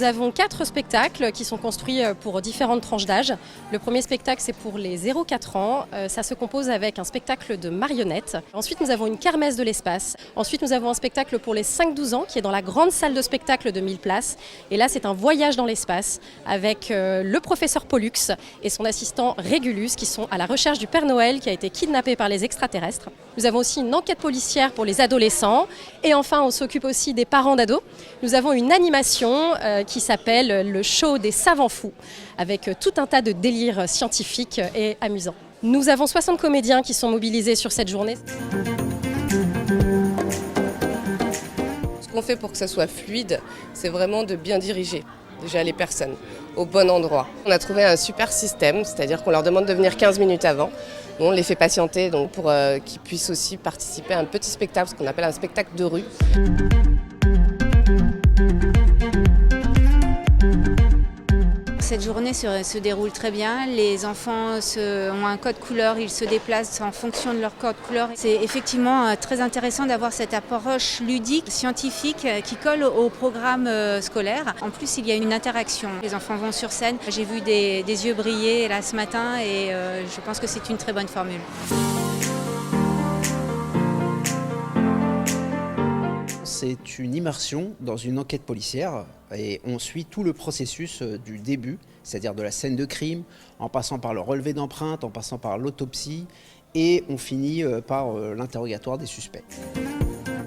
Nous avons 4 spectacles qui sont construits pour différentes tranches d'âge. Le premier spectacle, c'est pour les 0-4 ans. Ça se compose avec un spectacle de marionnettes. Ensuite, nous avons une kermesse de l'espace. Ensuite, nous avons un spectacle pour les 5-12 ans qui est dans la grande salle de spectacle de 1000 places. Et là, c'est un voyage dans l'espace avec le professeur Pollux et son assistant Régulus qui sont à la recherche du Père Noël qui a été kidnappé par les extraterrestres. Nous avons aussi une enquête policière pour les adolescents. Et enfin, on s'occupe aussi des parents d'ados. Nous avons une animation qui s'appelle le show des savants fous, avec tout un tas de délires scientifiques et amusants. Nous avons 60 comédiens qui sont mobilisés sur cette journée. Ce qu'on fait pour que ça soit fluide, c'est vraiment de bien diriger déjà les personnes au bon endroit. On a trouvé un super système, c'est-à-dire qu'on leur demande de venir 15 minutes avant. On les fait patienter donc pour qu'ils puissent aussi participer à un petit spectacle, ce qu'on appelle un spectacle de rue. Cette journée se déroule très bien. Les enfants ont un code couleur, ils se déplacent en fonction de leur code couleur. C'est effectivement très intéressant d'avoir cette approche ludique, scientifique qui colle au programme scolaire. En plus, il y a une interaction. Les enfants vont sur scène. J'ai vu des yeux briller là ce matin et je pense que c'est une très bonne formule. C'est une immersion dans une enquête policière et on suit tout le processus du début, c'est-à-dire de la scène de crime, en passant par le relevé d'empreintes, en passant par l'autopsie et on finit par l'interrogatoire des suspects.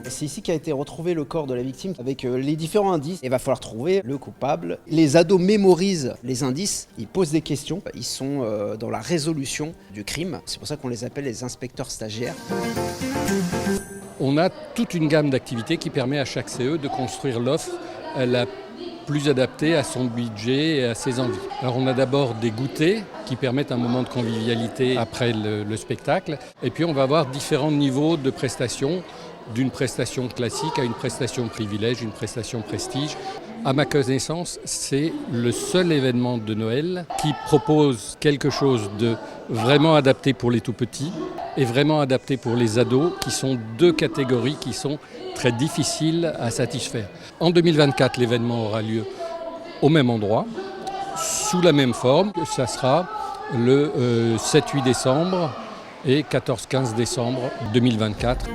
C'est ici qu'a été retrouvé le corps de la victime avec les différents indices. Il va falloir trouver le coupable. Les ados mémorisent les indices, ils posent des questions, ils sont dans la résolution du crime. C'est pour ça qu'on les appelle les inspecteurs stagiaires. On a toute une gamme d'activités qui permet à chaque CE de construire l'offre la plus adaptée à son budget et à ses envies. Alors on a d'abord des goûters qui permettent un moment de convivialité après le spectacle. Et puis on va avoir différents niveaux de prestations, d'une prestation classique à une prestation privilège, une prestation prestige. À ma connaissance, c'est le seul événement de Noël qui propose quelque chose de vraiment adapté pour les tout-petits et vraiment adapté pour les ados, qui sont deux catégories qui sont très difficiles à satisfaire. En 2024, l'événement aura lieu au même endroit, sous la même forme. Ça sera le 7-8 décembre et 14-15 décembre 2024.